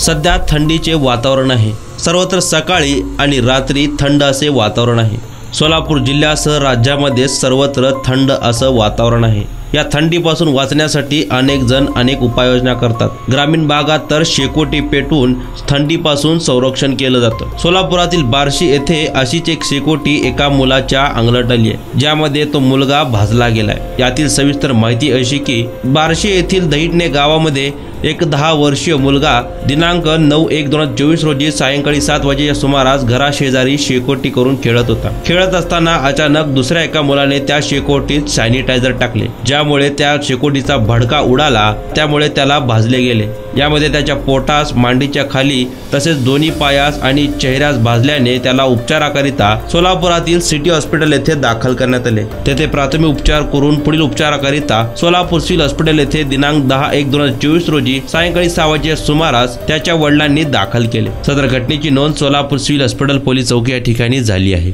सध्या थंडीचे वातावरण आहे। सर्वत्र सकाळी आणि रात्री थंड असे वातावरण आहे। सोलापूर जिल्ह्यासह राज्यामध्ये सर्वत्र थंड असं वातावरण आहे। या थंडीपासून वाचण्यासाठी अनेक जण अनेक उपाययोजना करतात। ग्रामीण भागात तर शेकोटी पेटवून थंडीपासून संरक्षण केलं जातं। सोलापुरातील बार्शी येथे अशीच एक शेकोटी एका मुलाच्या अंगलट आली आहे, ज्यामध्ये तो मुलगा भाजला गेलाय। यातील सविस्तर माहिती अशी की बार्शी येथील दहिटणे गावामध्ये एक 10 वर्षीय मुलगा दिनांक 9/1/2024 रोजी सायंकाळी 7 वाजेच्या सुमारास घराशेजारी शेकोटी करून खेळत होता। खेळत असताना अचानक दुसऱ्या एका मुलाने त्या शेकोटीत सॅनिटायझर टाकले, ज्यामुळे त्या शेकोटीचा भडका उडाला, त्यामुळे त्याला भाजले गेले। यामध्ये त्याच्या पोटास, मांडीच्या खाली तसेच दोन्ही पायास आणि चेहऱ्यास भाजल्याने त्याला उपचाराकरिता सोलापुरातील सिटी हॉस्पिटल येथे दाखल करण्यात आले। तेथे प्राथमिक उपचार करून पुढील उपचाराकरिता सोलापूर सिव्हिल हॉस्पिटल येथे दिनांक 10/1/2024 रोजी सायंकाळी 6 वाजेच्या सुमारास त्याच्या वडिलांनी दाखल केले। सदर घटनेची नोंद सोलापूर सिव्हिल हॉस्पिटल पोलीस चौकी या ठिकाणी झाली आहे।